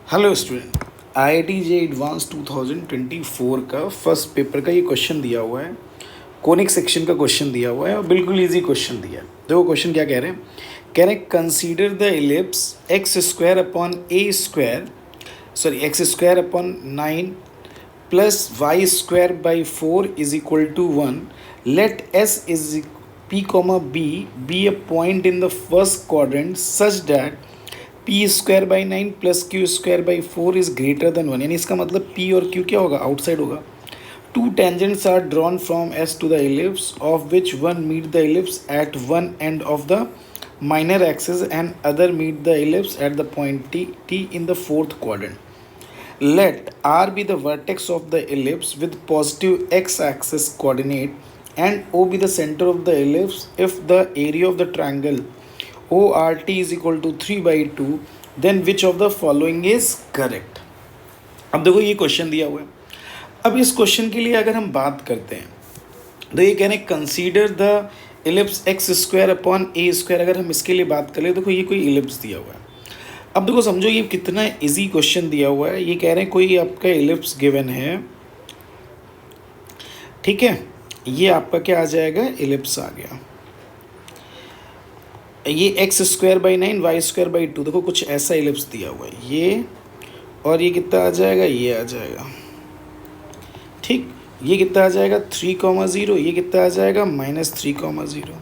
Hello student, IIT जे advance 2024 का first paper का ये क्वेश्चन दिया हुआ है। कोनिक सेक्शन का क्वेश्चन दिया हुआ है और बिल्कुल इजी क्वेश्चन दिया है। देखो क्वेश्चन क्या कह रहे हैं। कह रहे हैं consider the ellipse x square upon a square x square upon 9 plus y square by 4 is equal to 1। Let S is p comma b a point in the first quadrant such that p square by 9 plus q square by 4 is greater than 1। यानी इसका मतलब P और Q क्या होगा, outside होगा। Two tangents are drawn from S to the ellipse of which one meet the ellipse at one end of the minor axis and other meet the ellipse at the point t in the fourth quadrant. Let r be the vertex of the ellipse with positive x-axis coordinate and o be the center of the ellipse if the area of the triangle ORT is equal to 3/2, then which of the following is correct? अब देखो ये question दिया हुआ है। अब इस question के लिए अगर हम बात करते हैं तो ये कह रहे हैं consider the ellipse x square upon a square. अगर हम इसके लिए बात करें देखो ये कोई इलिप्स दिया हुआ है। अब देखो समझो ये कितना इजी क्वेश्चन दिया हुआ है। ये कह रहे हैं कोई आपका इलिप्स गिवन है, ठीक है। ये आपका क्या आ जाएगा, इलिप्स आ गया। ये x square by 9 y square by 2, देखो कुछ ऐसा इलिप्स दिया हुआ है ये, और ये कितना आ जाएगा, ये आ जाएगा, ठीक। ये कितना आ जाएगा 3,0, ये कितना आ जाएगा -3,0,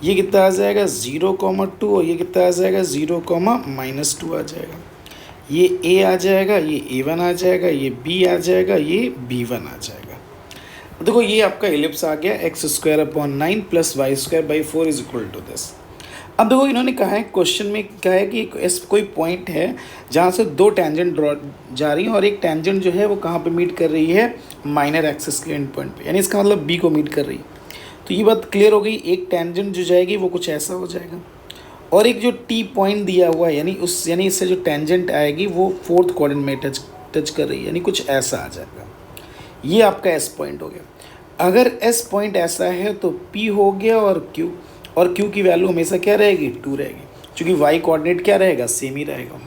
ये कितना आ जाएगा 0,2 और ये कितना आ जाएगा 0,-2 आ जाएगा। ये ए आ जाएगा, ये A1 आ जाएगा, ये बी आ जाएगा, ये B1 आ जाएगा। देखो ये आपका इलिप्स आ गया x square upon 9 plus y square by 4 is equal to this. अब देखो इन्होंने कहा है क्वेश्चन में, कहा है कि कोई पॉइंट है जहाँ से दो टेंजेंट ड्रॉ जा रही हैं और एक टेंजेंट जो है वो कहाँ पे मीट कर रही है, माइनर एक्सिस के एंड पॉइंट पे, यानी इसका मतलब बी को मीट कर रही है। तो ये बात क्लियर हो गई। एक टेंजेंट जो जाएगी वो कुछ ऐसा हो जाएगा, और एक जो टी पॉइंट दिया हुआ है यानी इससे जो टेंजेंट आएगी वो फोर्थ क्वाड्रेंट में टच कर रही है, यानी कुछ ऐसा आ जाएगा। ये आपका एस पॉइंट हो गया। अगर एस पॉइंट ऐसा है तो पी हो गया, और क्यू की वैल्यू हमेशा क्या रहेगी, 2 रहेगी, क्योंकि वाई कोऑर्डिनेट क्या रहेगा, सेम ही रहेगा।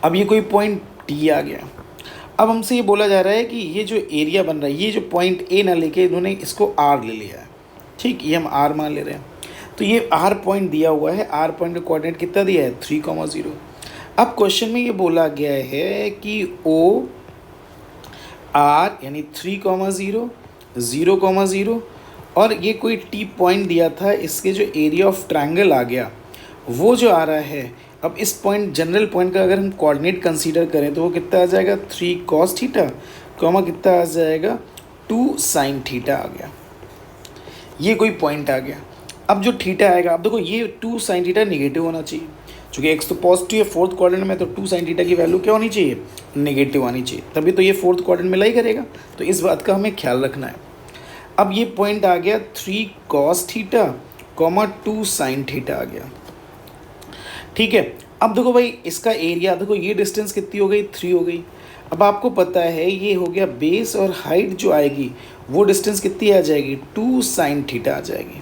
अब ये कोई पॉइंट टी आ गया। अब हमसे ये बोला जा रहा है कि ये जो एरिया बन रहा है, ये जो पॉइंट ए ना लेके इन्होंने इसको आर ले लिया है, ठीक। ये हम आर मान ले रहे हैं। तो ये आर पॉइंट दिया हुआ है, आर पॉइंट का कोऑर्डिनेट कितना दिया है 3,0। अब क्वेश्चन में ये बोला गया है कि ओ आर यानी 3,0, 0,0 और ये कोई टी पॉइंट दिया था, इसके जो एरिया ऑफ ट्रायंगल आ गया वो जो आ रहा है। अब इस पॉइंट जनरल पॉइंट का अगर हम कोऑर्डिनेट कंसीडर करें तो वो कितना आ जाएगा 3 cos थीटा, कितना आ जाएगा 2 sin थीटा आ गया। ये कोई पॉइंट आ गया। अब जो थीटा आएगा, अब देखो ये 2 sin थीटा निगेटिव होना चाहिए, क्योंकि एक्स तो पॉजिटिव है फोर्थ क्वाड्रेंट में, तो 2 sin थीटा की वैल्यू क्या होनी चाहिए, नेगेटिव आनी चाहिए, तभी तो ये फोर्थ क्वाड्रेंट में लाई करेगा। तो इस बात का हमें ख्याल रखना है। अब ये पॉइंट आ गया 3 cos थीटा, 2 sin थीटा आ गया, ठीक है। अब देखो भाई इसका एरिया, देखो ये डिस्टेंस कितनी हो गई, 3 हो गई। अब आपको पता है ये हो गया बेस, और हाइट जो आएगी वो डिस्टेंस कितनी आ जाएगी, 2 sin थीटा आ जाएगी,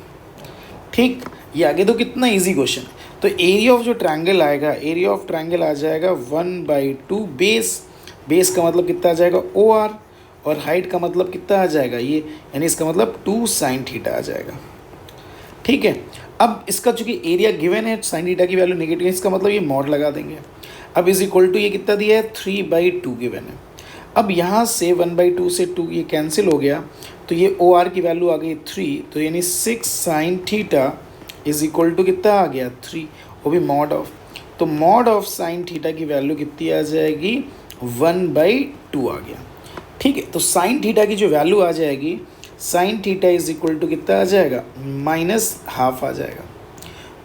ठीक। ये आगे तो कितना इजी क्वेश्चन है। तो एरिया ऑफ जो ट्रायंगल आएगा, एरिया ऑफ ट्रायंगल आ जाएगा 1/2 बेस का मतलब कितना आ जाएगा OR, और हाइट का मतलब कितना आ जाएगा ये, यानी इसका मतलब 2 sin थीटा आ जाएगा, ठीक है। अब इसका चूंकि एरिया गिवन है, sin थीटा की वैल्यू नेगेटिव है, इसका मतलब ये मॉड लगा देंगे। अब इज इक्वल टू ये कितना दिया है 3/2 गिवन है। अब यहाँ से 1/2 से 2 ये कैंसिल हो गया, तो ये OR की वैल्यू आ गई 3, तो यानी 6 sin theta is equal to कितना आ गया 3, वो भी मॉड ऑफ। तो मॉड ऑफ sin थीटा की वैल्यू कितनी आ जाएगी 1/2 आ गया, ठीक है। तो sin थीटा की जो वैल्यू आ जाएगी, sin theta is equal to कितना आ जाएगा -½ आ जाएगा,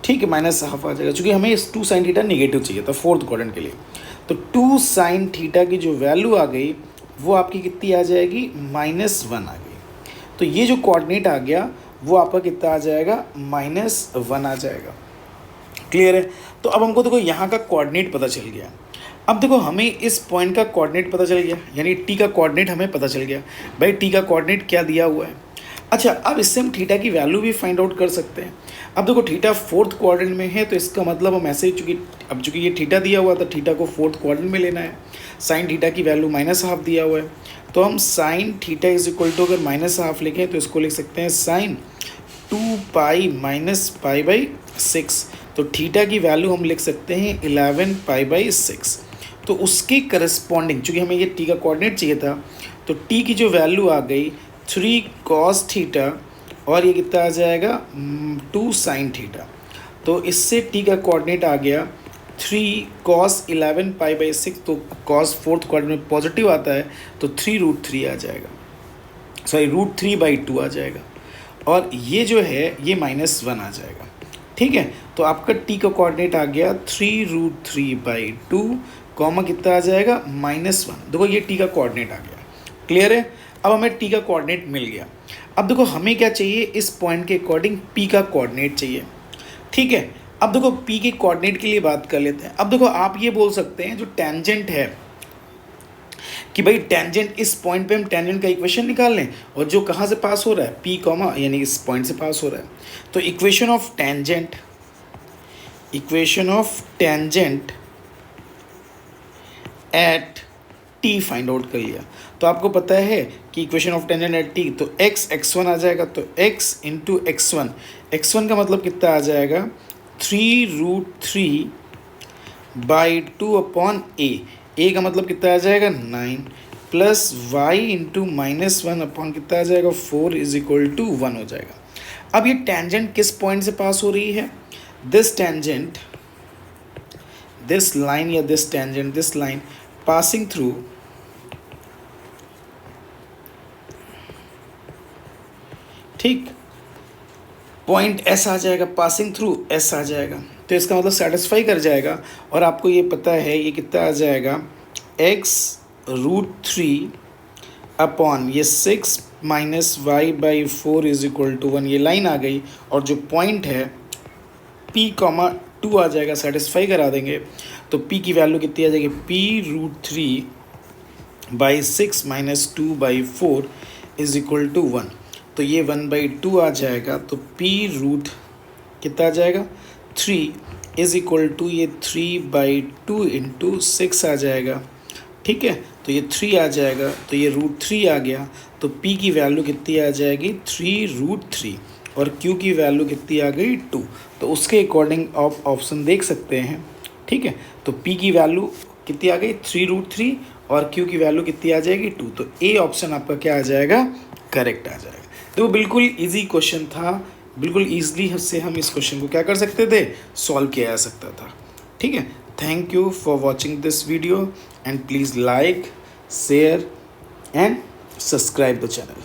ठीक है, -½ आ जाएगा, क्योंकि हमें इस 2 sin थीटा निगेटिव चाहिए था फोर्थ क्वाड्रेंट के लिए। तो 2 sin थीटा की जो वैल्यू आ गई वो आपकी कितनी आ जाएगी -1 आ गई। तो ये जो कोऑर्डिनेट आ गया वो आपका कितना आ जाएगा -1 आ जाएगा। क्लियर है। तो अब हमको देखो यहाँ का कोऑर्डिनेट पता चल गया। अब देखो हमें इस पॉइंट का कोऑर्डिनेट पता चल गया, यानी टी का कोऑर्डिनेट हमें पता चल गया। भाई टी का कोऑर्डिनेट क्या दिया हुआ है, अच्छा, अब इससे हम थीटा की वैल्यू भी फाइंड आउट कर सकते हैं। अब देखो थीटा फोर्थ क्वाड्रेंट में है, तो इसका मतलब हम ऐसे ही चूँकि ये थीटा दिया हुआ था, थीटा को फोर्थ क्वाड्रेंट में लेना है। साइन थीटा की वैल्यू -½ दिया हुआ है, तो हम sine theta is equal to अगर -½ लिखें तो इसको लिख सकते हैं साइन 2π - π/6। तो थीटा की वैल्यू हम लिख सकते हैं 11π/6। तो उसके करस्पॉन्डिंग, चूँकि हमें ये टी का कोऑर्डिनेट चाहिए था, तो टी की जो वैल्यू आ गई 3 cos थीटा, और ये कितना आ जाएगा 2 sin थीटा। तो इससे टी का कोऑर्डिनेट आ गया 3 cos 11π/6। तो cos फोर्थ क्वाड्रेंट में पॉजिटिव आता है, तो 3√3 आ जाएगा, सॉरी √3/2 आ जाएगा, और ये जो है ये -1 आ जाएगा। ठीक है, तो आपका टी का कोऑर्डिनेट आ गया 3√3/2, कॉमा कितना आ जाएगा -1। देखो ये टी का कोऑर्डिनेट आ गया, क्लियर है। अब हमें टी का कोऑर्डिनेट मिल गया। अब देखो हमें क्या चाहिए, इस पॉइंट के अकॉर्डिंग पी का कोऑर्डिनेट चाहिए। ठीक है, अब देखो पी के कोऑर्डिनेट के लिए बात कर लेते हैं। अब देखो आप ये बोल सकते हैं जो टेंजेंट है कि भाई टेंजेंट, इस पॉइंट पे हम टेंजेंट का इक्वेशन निकाल लें, और जो कहाँ से पास हो रहा है, पी कॉमा यानी इस पॉइंट से पास हो रहा है। तो equation of tangent at T find out कर लिया। तो आपको पता है कि equation of tangent at T, तो x1 आ जाएगा, तो x इंटू x1 का मतलब कितना आ जाएगा 3√3/2 a का मतलब कितना आ जाएगा 9, प्लस y इंटू -1 अपॉन कितना आ जाएगा 4 = 1 हो जाएगा। अब ये टेंजेंट किस पॉइंट से पास हो रही है, दिस टेंजेंट, दिस लाइन या this tangent, this line passing through ठीक पॉइंट S आ जाएगा, पासिंग थ्रू S आ जाएगा, तो इसका मतलब सेटिस्फाई कर जाएगा। और आपको ये पता है ये कितना आ जाएगा x√3 अपॉन ये 6 - y/4 = 1। ये लाइन आ गई, और जो पॉइंट है P, 2 आ जाएगा, सेटिस्फाई करा देंगे। तो P की वैल्यू कितनी आ जाएगी, P√3/6 - 2/4 = 1। तो ये 1/2 आ जाएगा, तो P√ कितना आ जाएगा 3 = ये 3/2 × 6 आ जाएगा। ठीक है, तो ये 3 आ जाएगा, तो ये √3 आ गया। तो P की वैल्यू कितनी आ जाएगी 3√3, और Q की वैल्यू कितनी आ गई 2। तो उसके अकॉर्डिंग आप ऑप्शन देख सकते हैं। ठीक है, तो P की वैल्यू कितनी आ गई 3√3, और Q की वैल्यू कितनी आ जाएगी 2। तो ए ऑप्शन आपका क्या आ जाएगा, करेक्ट आ जाएगा। तो बिल्कुल इजी क्वेश्चन था, बिल्कुल ईजिली से हम इस क्वेश्चन को क्या कर सकते थे, सॉल्व किया जा सकता था। ठीक है, thank you for watching this video, and please like, share and subscribe the channel.